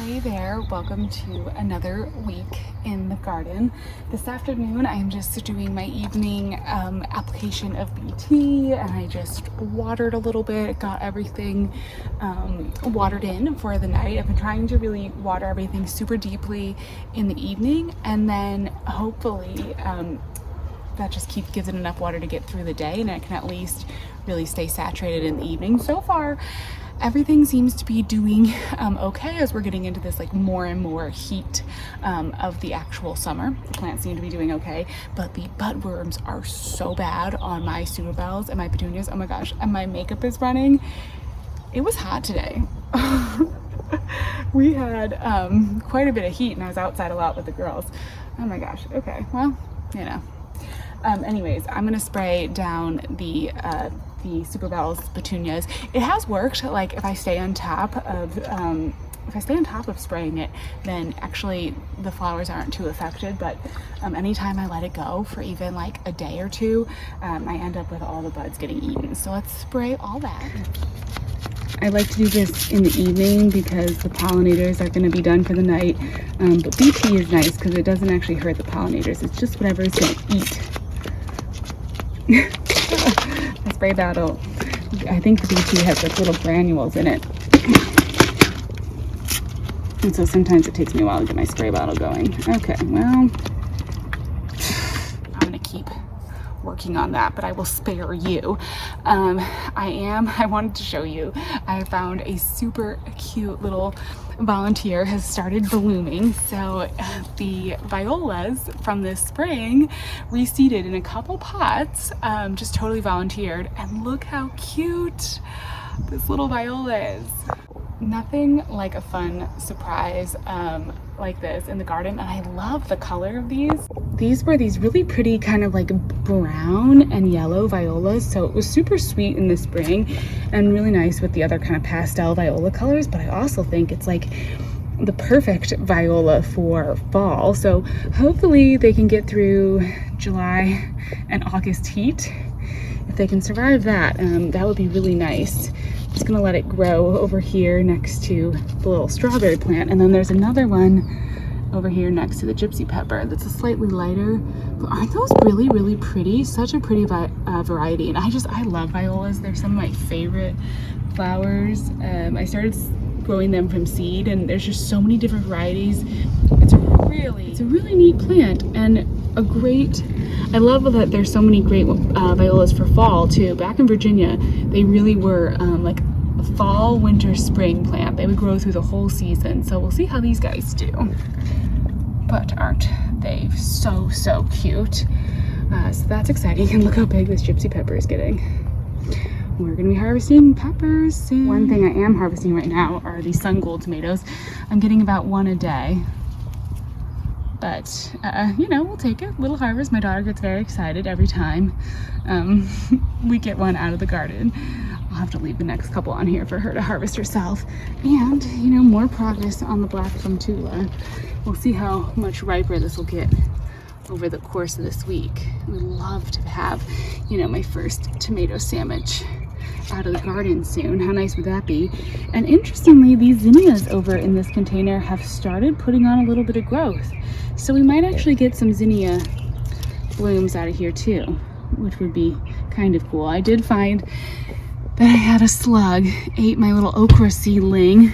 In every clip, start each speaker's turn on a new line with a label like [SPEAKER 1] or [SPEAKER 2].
[SPEAKER 1] Hey there, welcome to another week in the garden. This afternoon I am just doing my evening application of BT, and I just watered a little bit, got everything watered in for the night. I've been trying to really water everything super deeply in the evening, and then hopefully that just gives it enough water to get through the day, and it can at least really stay saturated in the evening. So far everything seems to be doing okay as we're getting into this like more and more heat of the actual summer. The plants seem to be doing okay, but the budworms are so bad on my super bells and my petunias. Oh my gosh, and my makeup is running. It was hot today. We had quite a bit of heat and I was outside a lot with the girls. Oh my gosh, okay, well, you know. Anyways, I'm gonna spray down the Super Bells petunias. It has worked. Like if I stay on top of spraying it, then actually the flowers aren't too affected. But anytime I let it go for even like a day or two, I end up with all the buds getting eaten. So let's spray all that. I like to do this in the evening because the pollinators are going to be done for the night. But BT is nice because it doesn't actually hurt the pollinators. It's just whatever is going to eat. The spray bottle, I think the BT has like little granules in it, and so sometimes it takes me a while to get my spray bottle going. Okay, well, I'm gonna keep working on that, but I will spare you. I wanted to show you, I found a super cute little volunteer has started blooming. So the violas from this spring reseeded in a couple pots, just totally volunteered, and look how cute this little viola is. Nothing like a fun surprise like this in the garden, and I love the color of these. These were these really pretty kind of like brown and yellow violas, so it was super sweet in the spring and really nice with the other kind of pastel viola colors, but I also think it's like the perfect viola for fall. So hopefully they can get through July and August heat. If they can survive that, that would be really nice. Just gonna let it grow over here next to the little strawberry plant, and then there's another one over here next to the gypsy pepper that's a slightly lighter. But aren't those really, really pretty? Such a pretty variety, and I love violas. They're some of my favorite flowers. I started growing them from seed, and there's just so many different varieties. It's a really neat plant, and I love that there's so many great violas for fall too. Back in Virginia, they really were like a fall, winter, spring plant. They would grow through the whole season. So we'll see how these guys do. But aren't they so cute? So that's exciting. And look how big this gypsy pepper is getting. We're gonna be harvesting peppers soon. One thing I am harvesting right now are these sun gold tomatoes. I'm getting about one a day. But, you know, we'll take it. Little harvest. My daughter gets very excited every time we get one out of the garden. I'll have to leave the next couple on here for her to harvest herself. And, you know, more progress on the black plumtula. We'll see how much riper this will get over the course of this week. I would love to have, you know, my first tomato sandwich out of the garden soon. How nice would that be? And interestingly, these zinnias over in this container have started putting on a little bit of growth. So we might actually get some zinnia blooms out of here too, which would be kind of cool. I did find that I had a slug ate my little okra seedling.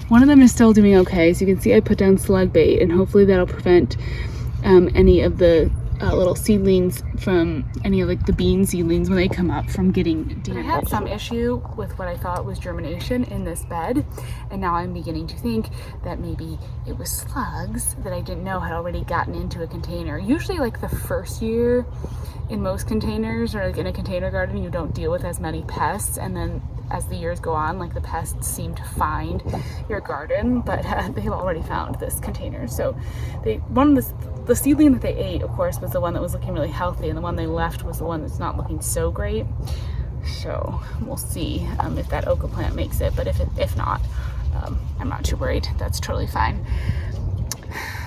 [SPEAKER 1] One of them is still doing okay. So you can see I put down slug bait, and hopefully that'll prevent any of the little seedlings from any of like the bean seedlings when they come up from getting damaged. I had some issue with what I thought was germination in this bed, and now I'm beginning to think that maybe it was slugs that I didn't know had already gotten into a container. Usually like the first year in most containers, or like in a container garden, you don't deal with as many pests, and then as the years go on, like the pests seem to find your garden, but they've already found this container. So the seedling that they ate, of course, was the one that was looking really healthy, and the one they left was the one that's not looking so great. So we'll see if that okra plant makes it, but if not, I'm not too worried. That's totally fine.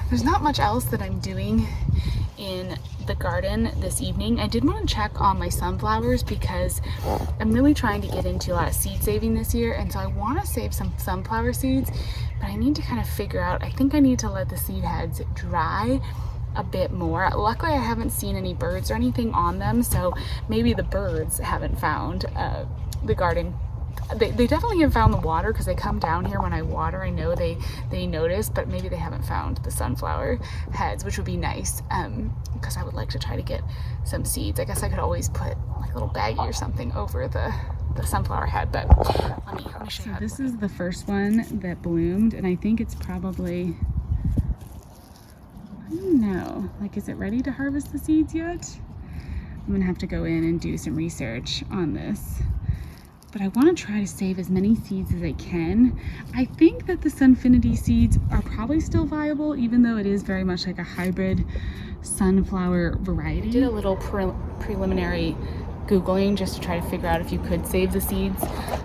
[SPEAKER 1] There's not much else that I'm doing in the garden this evening. I did want to check on my sunflowers because I'm really trying to get into a lot of seed saving this year, and so I want to save some sunflower seeds, but I need to kind of figure out, I think I need to let the seed heads dry a bit more. Luckily I haven't seen any birds or anything on them, so maybe the birds haven't found the garden. They definitely have found the water because they come down here when I water. I know they notice, but maybe they haven't found the sunflower heads, which would be nice because I would like to try to get some seeds. I guess I could always put like a little baggie or something over the sunflower head, but let me show you. So this is the first one that bloomed, and I think it's probably, I don't know, like, is it ready to harvest the seeds yet? I'm gonna have to go in and do some research on this. But I want to try to save as many seeds as I can. I think that the Sunfinity seeds are probably still viable, even though it is very much like a hybrid sunflower variety. I did a little preliminary Googling just to try to figure out if you could save the seeds.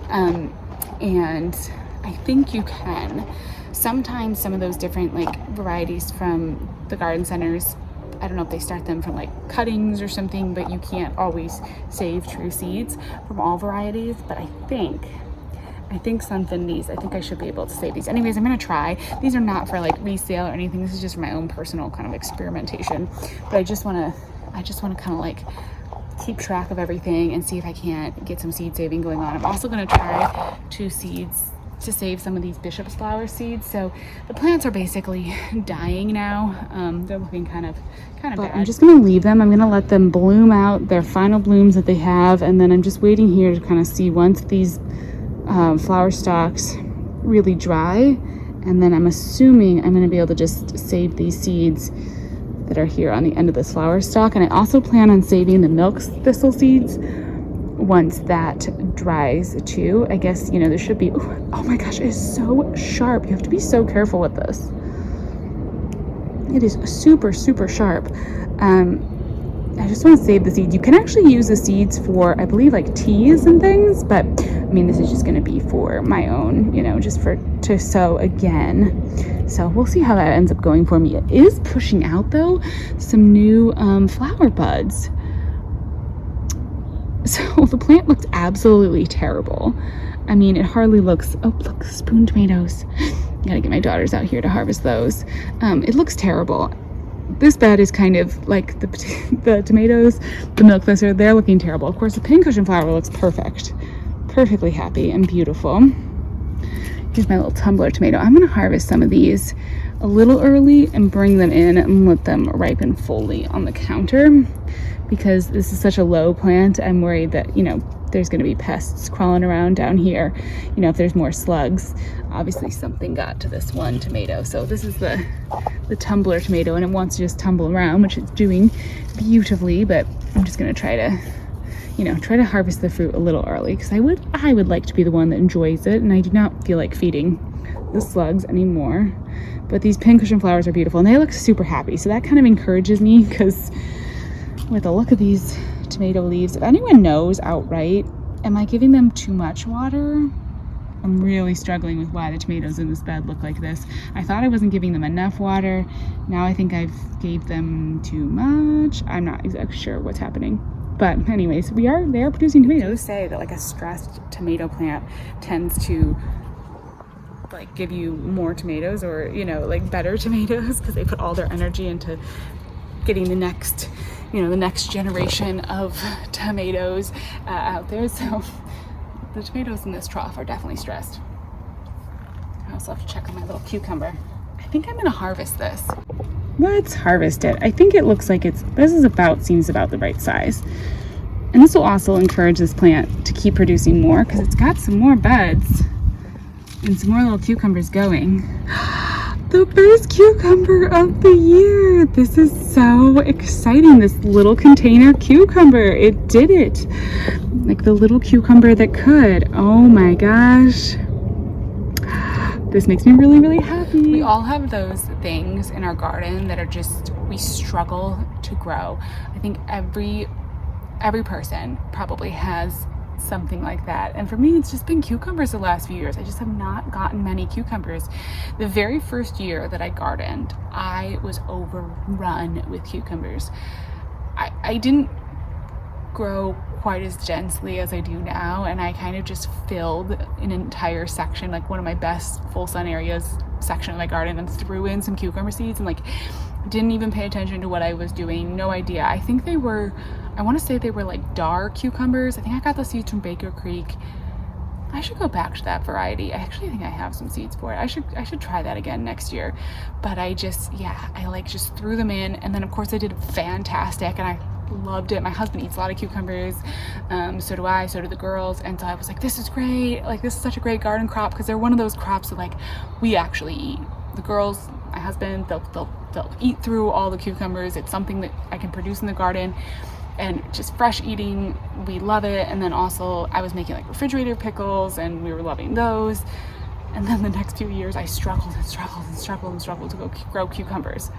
[SPEAKER 1] And I think you can. Sometimes some of those different like varieties from the garden centers, I don't know if they start them from like cuttings or something, but you can't always save true seeds from all varieties. But I think Sunfinities, I think I should be able to save these. Anyways, I'm gonna try. These are not for like resale or anything. This is just for my own personal kind of experimentation. But I just wanna kind of like keep track of everything and see if I can't get some seed saving going on. I'm also gonna try to save some of these bishop's flower seeds. So the plants are basically dying now. They're looking kind of bad. I'm just gonna leave them. I'm gonna let them bloom out their final blooms that they have, and then I'm just waiting here to kind of see once these flower stalks really dry, and then I'm assuming I'm gonna be able to just save these seeds that are here on the end of this flower stalk. And I also plan on saving the milk thistle seeds once that dries too. I guess, you know, there should be, oh my gosh, it is so sharp. You have to be so careful with this. It is super, super sharp. I just want to save the seeds. You can actually use the seeds for, I believe, like teas and things, but I mean, this is just going to be for my own, you know, just to sow again. So we'll see how that ends up going for me. It is pushing out though some new flower buds. So the plant looks absolutely terrible. I mean, it hardly looks, oh look, spoon tomatoes. Gotta get my daughters out here to harvest those. It looks terrible. This bed is kind of like the tomatoes, the milk thistle, they're looking terrible. Of course, the pincushion flower looks perfect. Perfectly happy and beautiful. Here's my little tumbler tomato. I'm gonna harvest some of these a little early and bring them in and let them ripen fully on the counter. Because this is such a low plant, I'm worried that, you know, there's going to be pests crawling around down here. You know, if there's more slugs, obviously something got to this one tomato. So this is the tumbler tomato, and it wants to just tumble around, which it's doing beautifully. But I'm just going to try to harvest the fruit a little early, because I would like to be the one that enjoys it, and I do not feel like feeding the slugs anymore. But these pincushion flowers are beautiful, and they look super happy. So that kind of encourages me, because with the look of these tomato leaves, if anyone knows outright, am I giving them too much water? I'm really struggling with why the tomatoes in this bed look like this. I thought I wasn't giving them enough water. Now I think I've gave them too much. I'm not exactly sure what's happening. But anyways, they are producing tomatoes. They say that like a stressed tomato plant tends to like give you more tomatoes, or, you know, like better tomatoes, because they put all their energy into getting the next generation of tomatoes out there. So the tomatoes in this trough are definitely stressed. I also have to check on my little cucumber. I think I'm gonna harvest this. Let's harvest it. I think it looks like seems about the right size. And this will also encourage this plant to keep producing more, because it's got some more buds and some more little cucumbers going. The first cucumber of the year. This is so exciting. This little container cucumber. It did it. Like the little cucumber that could. Oh my gosh. This makes me really, really happy. We all have those things in our garden that are just, we struggle to grow. I think every person probably has something like that. And for me, it's just been cucumbers the last few years. I just have not gotten many cucumbers. The very first year that I gardened, I was overrun with cucumbers. I didn't grow quite as densely as I do now, and I kind of just filled an entire section, like one of my best full sun areas section of my garden and threw in some cucumber seeds and like didn't even pay attention to what I was doing. No idea. I think they were, I want to say they were like dark cucumbers. I think I got the seeds from Baker Creek. I should go back to that variety. I actually think I have some seeds for it. I should try that again next year. But I just, yeah, I like just threw them in, and then of course I did fantastic and I loved it. My husband eats a lot of cucumbers, so do I, so do the girls, and so I was like, this is great, like this is such a great garden crop, because they're one of those crops that like we actually eat. The girls, my husband, they'll eat through all the cucumbers. It's something that I can produce in the garden, and just fresh eating, we love it. And then also I was making like refrigerator pickles and we were loving those. And then the next few years I struggled to go grow cucumbers.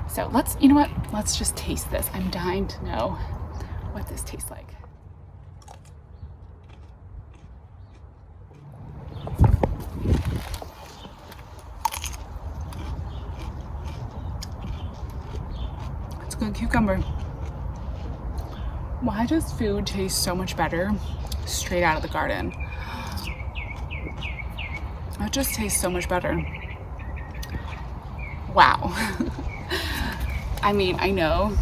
[SPEAKER 1] So let's, you know what, let's just taste this. I'm dying to know what this tastes like. It's a good cucumber. Why does food taste so much better straight out of the garden? It just tastes so much better. Wow. I mean, I know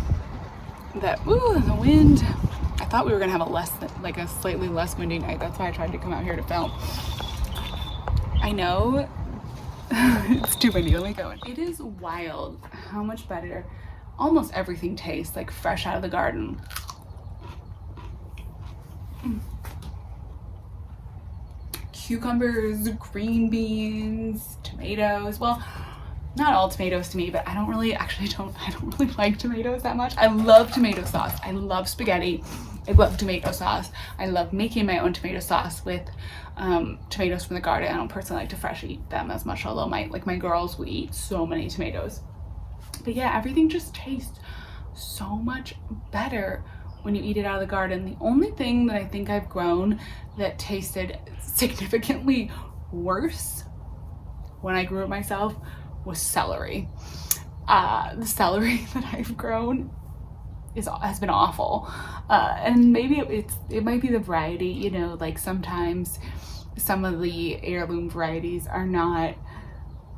[SPEAKER 1] that, ooh, the wind. I thought we were gonna have a slightly less windy night. That's why I tried to come out here to film. I know it's too windy, let me go. It is wild how much better almost everything tastes like fresh out of the garden. Cucumbers, green beans, tomatoes. Well, not all tomatoes to me, but I don't really like tomatoes that much. I love tomato sauce. I love spaghetti. I love tomato sauce. I love making my own tomato sauce with tomatoes from the garden. I don't personally like to fresh eat them as much, although my girls will eat so many tomatoes. But yeah, everything just tastes so much better when you eat it out of the garden. The only thing that I think I've grown that tasted significantly worse when I grew it myself was celery. The celery that I've grown has been awful, and maybe it might be the variety. You know, like sometimes some of the heirloom varieties are not,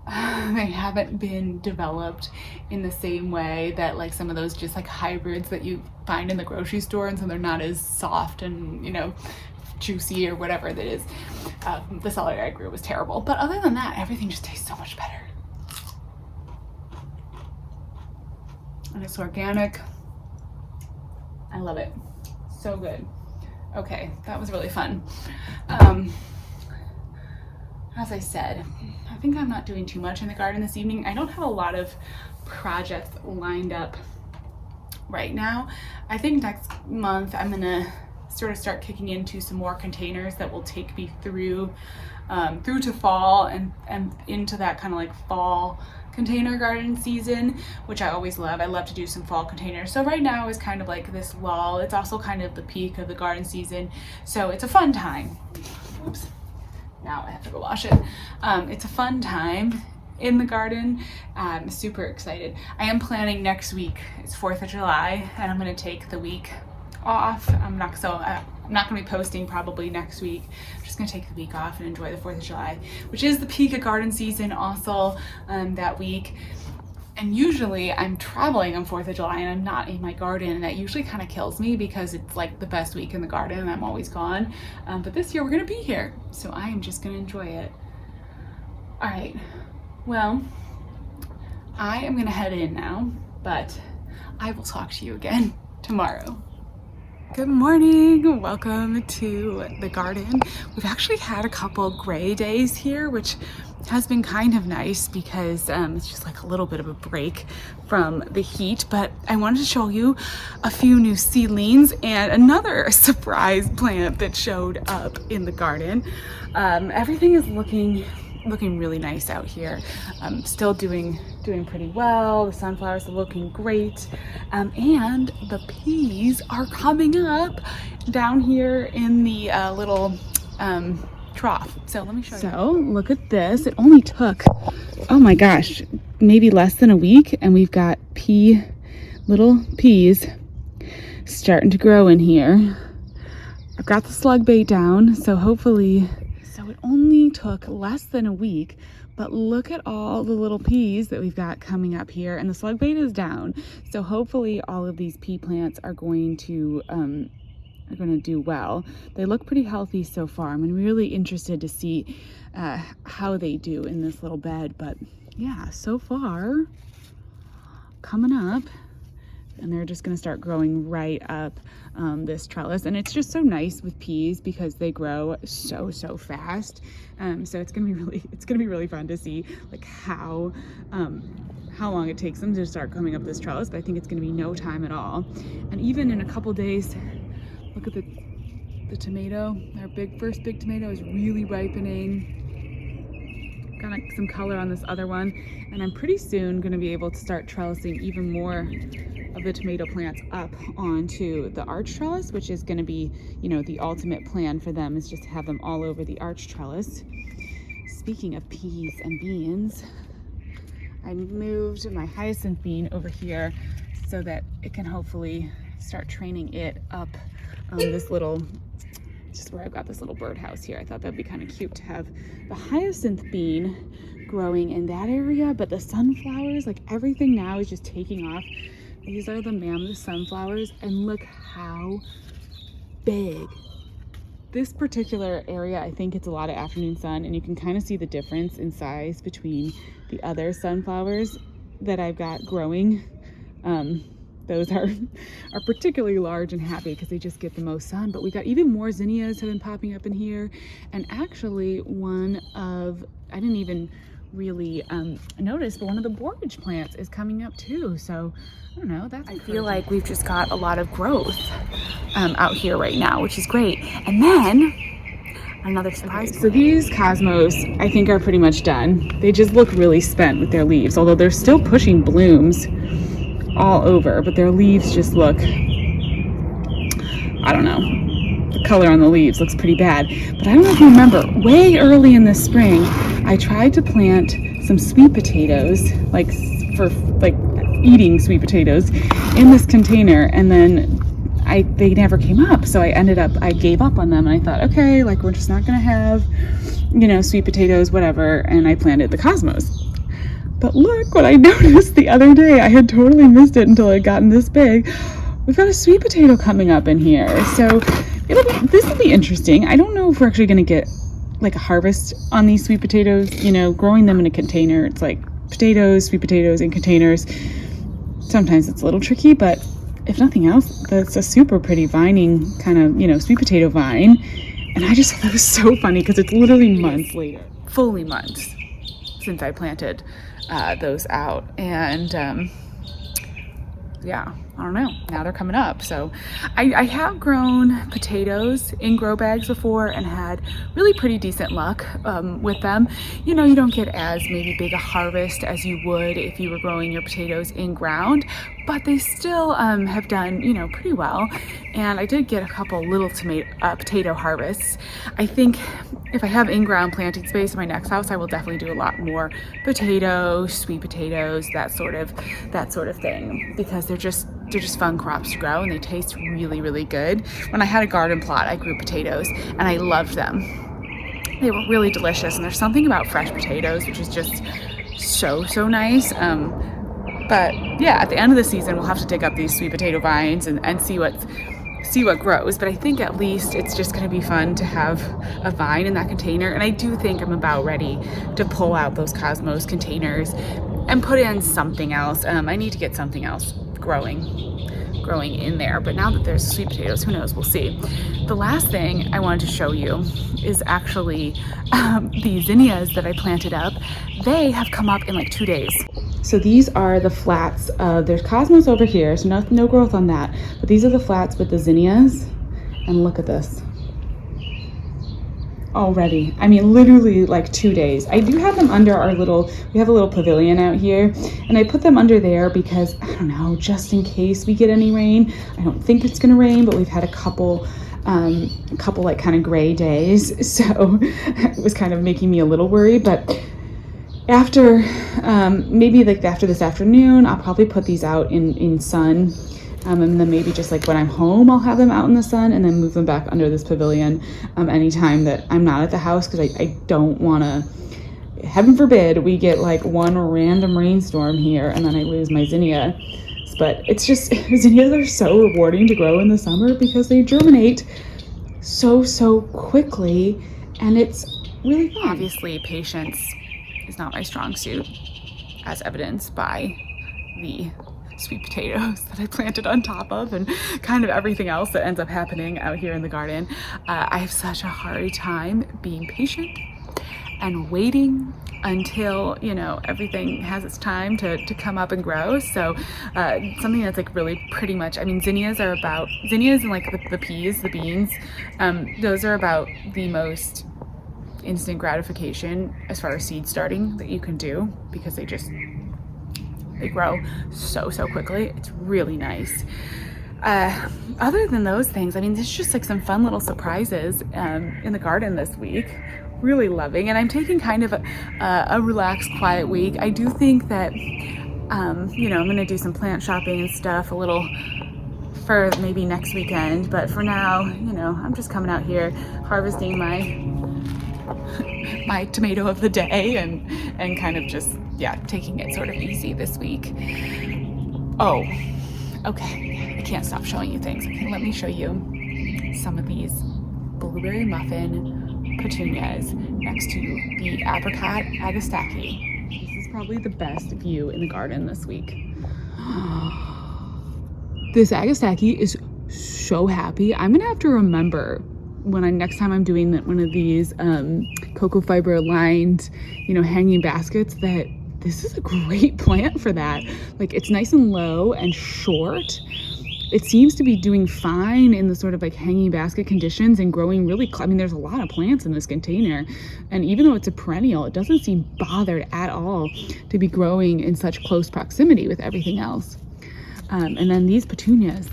[SPEAKER 1] they haven't been developed in the same way that like some of those just like hybrids that you find in the grocery store, and so they're not as soft and, you know, juicy or whatever that is. The celery I grew was terrible, but other than that, everything just tastes so much better. And it's organic. I love it. So good. Okay, that was really fun. As I said, I think I'm not doing too much in the garden this evening. I don't have a lot of projects lined up right now. I think next month I'm gonna sort of start kicking into some more containers that will take me through to fall and into that kind of like fall container garden season, which I always love. I love to do some fall containers. So right now is kind of like this lull. It's also kind of the peak of the garden season, so it's a fun time. Oops. Now I have to go wash it. It's a fun time in the garden. I'm super excited. I am planning next week. It's 4th of July, and I'm gonna take the week off. I'm not gonna be posting probably next week. I'm just gonna take the week off and enjoy the 4th of July, which is the peak of garden season also that week. And usually I'm traveling on 4th of July and I'm not in my garden, and that usually kind of kills me because it's like the best week in the garden and I'm always gone. But this year we're gonna be here, so I am just gonna enjoy it. All right, well, I am gonna head in now, but I will talk to you again tomorrow. Good morning, welcome to the garden. We've actually had a couple gray days here, which has been kind of nice because it's just like a little bit of a break from the heat, but I wanted to show you a few new seedlings and another surprise plant that showed up in the garden. Everything is looking really nice out here. Still doing pretty well. The sunflowers are looking great, and the peas are coming up down here in the little trough. So let me show you. So look at this. It only took, oh my gosh, maybe less than a week, and we've got little peas starting to grow in here. I've got the slug bait down, so hopefully. So it only took less than a week, But look at all the little peas that we've got coming up here, and the slug bait is down. So hopefully all of these pea plants are going to do well. They look pretty healthy so far. I'm really interested to see how they do in this little bed. But yeah, so far coming up, and they're just going to start growing right up this trellis. And it's just so nice with peas because they grow so fast. So it's going to be really fun to see like how long it takes them to start coming up this trellis. But I think it's going to be no time at all. And even in a couple days, look at the tomato. Our first big tomato is really ripening. Got some color on this other one, and I'm pretty soon going to be able to start trellising even more of the tomato plants up onto the arch trellis, which is going to be, you know, the ultimate plan for them is just to have them all over the arch trellis. Speaking of peas and beans, I moved my hyacinth bean over here so that it can hopefully start training it up this little, just where I've got this little birdhouse here. I thought that'd be kind of cute to have the hyacinth bean growing in that area, but the sunflowers, like everything now is just taking off. These are the mammoth sunflowers, and look how big. This particular area, I think it's a lot of afternoon sun, and you can kind of see the difference in size between the other sunflowers that I've got growing. Those are particularly large and happy because they just get the most sun. But we got even more zinnias have been popping up in here. And actually I didn't even really notice, but one of the borage plants is coming up too. So I don't know, I feel like we've just got a lot of growth out here right now, which is great. And then another surprise. Okay, so these cosmos I think are pretty much done. They just look really spent with their leaves, although they're still pushing blooms all over, but their leaves just look, I don't know, the color on the leaves looks pretty bad. But I don't know if you remember, way early in the spring I tried to plant some sweet potatoes, like for like eating sweet potatoes, in this container, and then they never came up. So I gave up on them, and I thought, okay, like we're just not gonna have, you know, sweet potatoes, whatever, and I planted the cosmos. But look what I noticed the other day. I had totally missed it until it gotten this big. We've got a sweet potato coming up in here. So this will be interesting. I don't know if we're actually going to get like a harvest on these sweet potatoes. You know, growing them in a container, it's like sweet potatoes in containers. Sometimes it's a little tricky, but if nothing else, that's a super pretty vining kind of, you know, sweet potato vine. And I just thought that was so funny because it's literally months later. Fully months since I planted those out, and yeah, I don't know, now they're coming up. So I have grown potatoes in grow bags before and had really pretty decent luck with them. You know, you don't get as maybe big a harvest as you would if you were growing your potatoes in ground, but they still have done, you know, pretty well. And I did get a couple little potato harvests. I think if I have in-ground planting space in my next house, I will definitely do a lot more potatoes, sweet potatoes, that sort of thing, because they're just fun crops to grow, and they taste really good. When I had a garden plot, I grew potatoes and I loved them. They were really delicious, and there's something about fresh potatoes which is just so nice. But yeah, at the end of the season we'll have to dig up these sweet potato vines and see what grows. But I think at least it's just going to be fun to have a vine in that container. And I do think I'm about ready to pull out those cosmos containers and put in something else. I need to get something else growing in there. But now that there's sweet potatoes, who knows, we'll see. The last thing I wanted to show you is actually the zinnias that I planted up. They have come up in like 2 days. So these are the flats. There's cosmos over here, so no growth on that. But these are the flats with the zinnias. And look at this. Already. I mean, literally like 2 days. I do have them under we have a little pavilion out here. And I put them under there because, I don't know, just in case we get any rain. I don't think it's going to rain, but we've had a couple like kind of gray days. So it was kind of making me a little worried. But after maybe like after this afternoon, I'll probably put these out in sun, and then maybe just like when I'm home I'll have them out in the sun, and then move them back under this pavilion anytime that I'm not at the house, because I don't want to, heaven forbid we get like one random rainstorm here and then I lose my zinnia. But it's just, zinnias are so rewarding to grow in the summer because they germinate so quickly, and it's really fun. Obviously, patience is not my strong suit, as evidenced by the sweet potatoes that I planted on top of and kind of everything else that ends up happening out here in the garden. I have such a hard time being patient and waiting until, you know, everything has its time to come up and grow. So something that's like really pretty much, I mean, zinnias and like the peas, the beans, those are about the most instant gratification as far as seed starting that you can do, because they grow so quickly. It's really nice. Other than those things, I mean, there's just like some fun little surprises in the garden this week. Really loving, and I'm taking kind of a relaxed, quiet week. I do think that, you know, I'm gonna do some plant shopping and stuff a little for maybe next weekend, but for now, you know, I'm just coming out here harvesting my tomato of the day and kind of just, yeah, taking it sort of easy this week. Oh, okay, I can't stop showing you things. Okay, let me show you some of these blueberry muffin petunias next to the apricot agastache. This is probably the best view in the garden this week. This agastache is so happy. I'm gonna have to remember when next time I'm doing one of these cocoa fiber lined, you know, hanging baskets, that this is a great plant for that. Like, it's nice and low and short. It seems to be doing fine in the sort of like hanging basket conditions and growing really, I mean, there's a lot of plants in this container. And even though it's a perennial, it doesn't seem bothered at all to be growing in such close proximity with everything else. And then these petunias,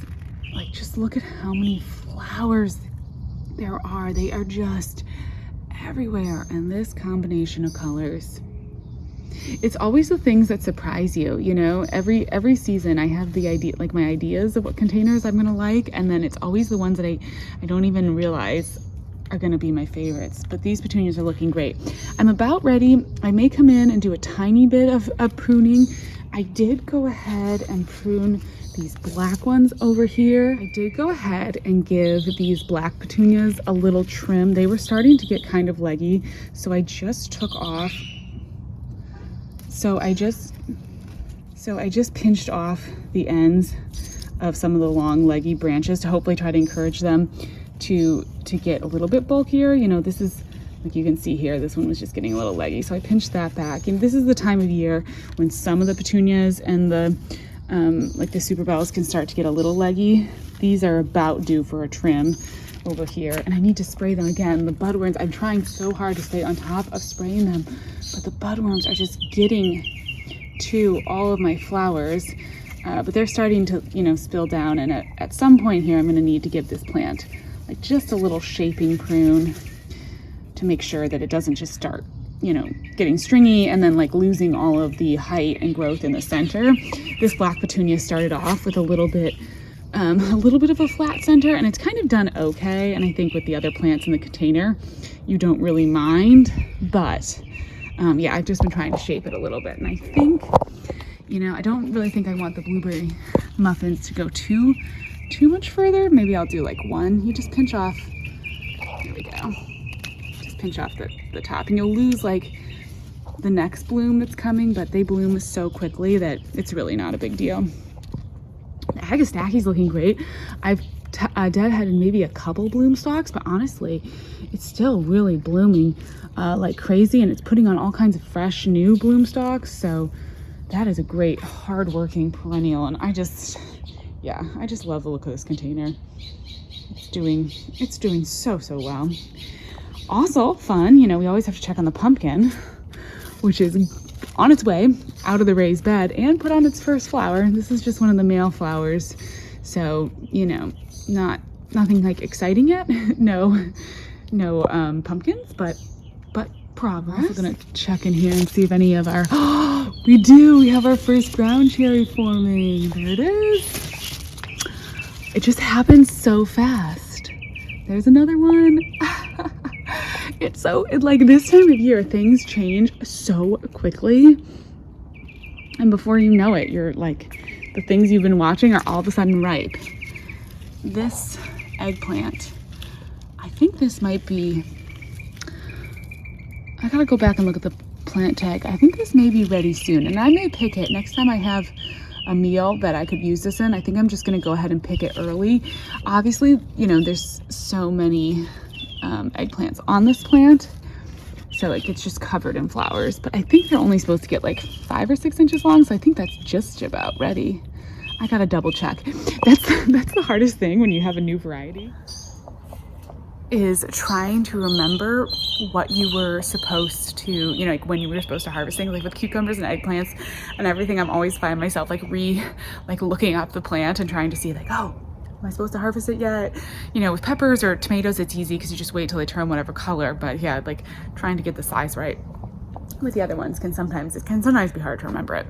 [SPEAKER 1] like, just look at how many flowers there are. They are just everywhere. And this combination of colors, it's always the things that surprise you, you know. Every season I have the idea, like my ideas of what containers I'm gonna like, and then it's always the ones that I don't even realize are gonna be my favorites. But these petunias are looking great. I'm about ready. I may come in and do a tiny bit of pruning. I did go ahead and prune these black ones over here. I did go ahead and give these black petunias a little trim. They were starting to get kind of leggy, so I just took off. So I just pinched off the ends of some of the long leggy branches to hopefully try to encourage them to get a little bit bulkier. You know, this is, like you can see here, this one was just getting a little leggy. So I pinched that back. And this is the time of year when some of the petunias and the like the super bells can start to get a little leggy. These are about due for a trim over here, and I need to spray them again. The budworms, I'm trying so hard to stay on top of spraying them, but the budworms are just getting to all of my flowers. But they're starting to, you know, spill down, and at some point here I'm going to need to give this plant like just a little shaping prune to make sure that it doesn't just start, you know, getting stringy and then like losing all of the height and growth in the center. This black petunia started off with a little bit of a flat center, and it's kind of done okay. And I think with the other plants in the container, you don't really mind, but yeah, I've just been trying to shape it a little bit. And I think, you know, I don't really think I want the blueberry muffins to go too much further. Maybe I'll do like one. You just pinch off, there we go. Just pinch off the top, and you'll lose like the next bloom that's coming, but they bloom so quickly that it's really not a big deal. The agastache's looking great. I've deadheaded maybe a couple bloom stalks, but honestly, it's still really blooming like crazy, and it's putting on all kinds of fresh new bloom stalks. So that is a great hard-working perennial, and I just love the look of this container. It's doing so well. Also fun, you know, we always have to check on the pumpkin, which is on its way out of the raised bed and put on its first flower. This is just one of the male flowers, so, you know, nothing like exciting yet. no pumpkins, but progress. We're gonna check in here and see if any of our we have our first ground cherry forming. There it is. It just happens so fast. There's another one. It's so, like this time of year, things change so quickly. And before you know it, you're like, the things you've been watching are all of a sudden ripe. This eggplant, I think this might be, I gotta go back and look at the plant tag. I think this may be ready soon, and I may pick it next time I have a meal that I could use this in. I think I'm just gonna go ahead and pick it early. Obviously, you know, there's so many eggplants on this plant, so it gets just covered in flowers, but I think they're only supposed to get like 5 or 6 inches long, so I think that's just about ready. I gotta double check. That's the hardest thing when you have a new variety, is trying to remember what you were supposed to, you know, like when you were supposed to harvest things. Like with cucumbers and eggplants and everything, I'm always find myself like looking up the plant and trying to see like, oh, am I supposed to harvest it yet? You know, with peppers or tomatoes, it's easy because you just wait till they turn whatever color. But yeah, like trying to get the size right with the other ones can sometimes be hard to remember it.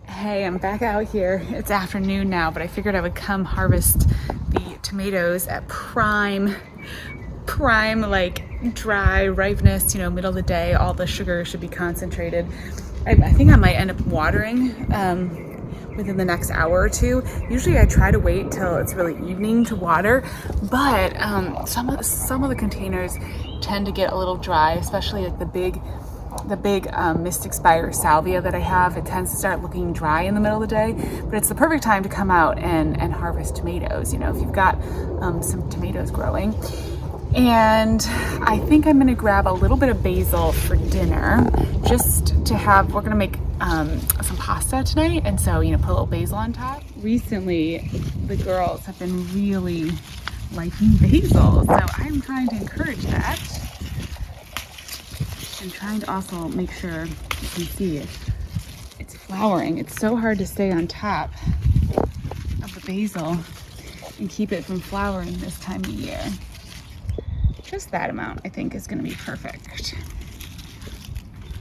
[SPEAKER 1] Hey, I'm back out here. It's afternoon now, but I figured I would come harvest the tomatoes at prime, like dry ripeness, you know, middle of the day. All the sugar should be concentrated. I think I might end up watering within the next hour or two. Usually I try to wait till it's really evening to water, but some of the containers tend to get a little dry, especially like the big Mystic Spire salvia that I have. It tends to start looking dry in the middle of the day, but it's the perfect time to come out and harvest tomatoes, you know, if you've got some tomatoes growing. And I think I'm gonna grab a little bit of basil for dinner, just to have, we're gonna make some pasta tonight, and so, you know, put a little basil on top. Recently, the girls have been really liking basil, so I'm trying to encourage that. I'm trying to also make sure you can see it's flowering. It's so hard to stay on top of the basil and keep it from flowering this time of year. Just that amount, I think, is going to be perfect.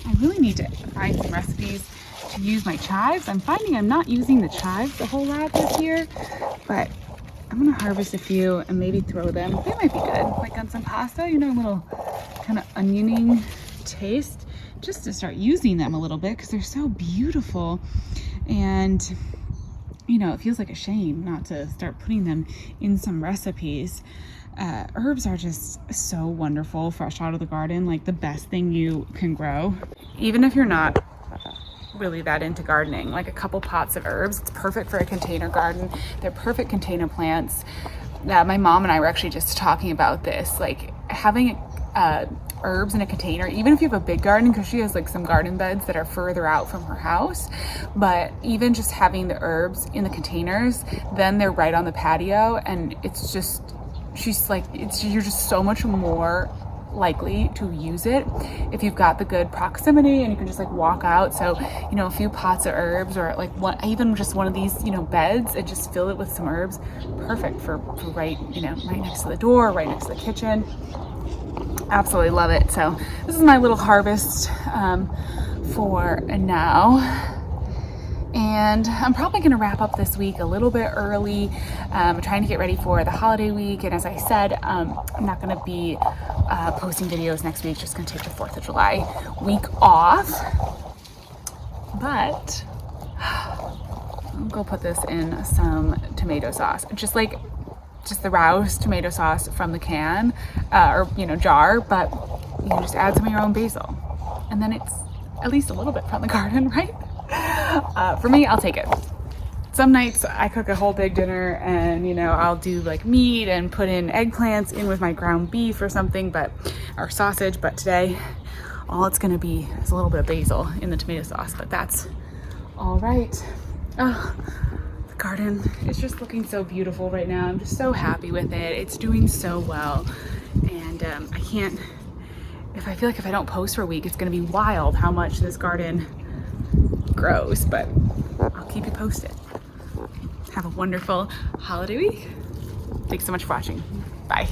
[SPEAKER 1] I really need to find some recipes to use my chives. I'm finding I'm not using the chives a whole lot this year, but I'm going to harvest a few and maybe throw them. They might be good, like on some pasta, you know, a little kind of onioning taste, just to start using them a little bit because they're so beautiful. And you know, it feels like a shame not to start putting them in some recipes. Herbs are just so wonderful fresh out of the garden, like the best thing you can grow. Even if you're not really that into gardening, like a couple pots of herbs, it's perfect for a container garden. They're perfect container plants. My mom and I were actually just talking about this, like having herbs in a container, even if you have a big garden, because she has like some garden beds that are further out from her house, but even just having the herbs in the containers, then they're right on the patio, and it's just, she's like, you're just so much more likely to use it if you've got the good proximity and you can just like walk out. So, you know, a few pots of herbs, or like even just one of these, you know, beds, and just fill it with some herbs. Perfect for right, you know, right next to the door, right next to the kitchen. Absolutely love it. So this is my little harvest for now, and I'm probably going to wrap up this week a little bit early. I'm trying to get ready for the holiday week, and as I said, I'm not going to be posting videos next week. Just going to take the 4th of July week off, but I'll go put this in some tomato sauce, just the Rouse tomato sauce from the can, or, you know, jar, but you can just add some of your own basil. And then it's at least a little bit from the garden, right? For me, I'll take it. Some nights I cook a whole big dinner and, you know, I'll do like meat and put in eggplants in with my ground beef or something, or sausage, but today all it's gonna be is a little bit of basil in the tomato sauce, but that's all right. Oh, garden is just looking so beautiful right now. I'm just so happy with it. It's doing so well, and I can't, if I feel like if I don't post for a week, it's gonna be wild how much this garden grows, but I'll keep you posted. Have a wonderful holiday week. Thanks so much for watching. Bye.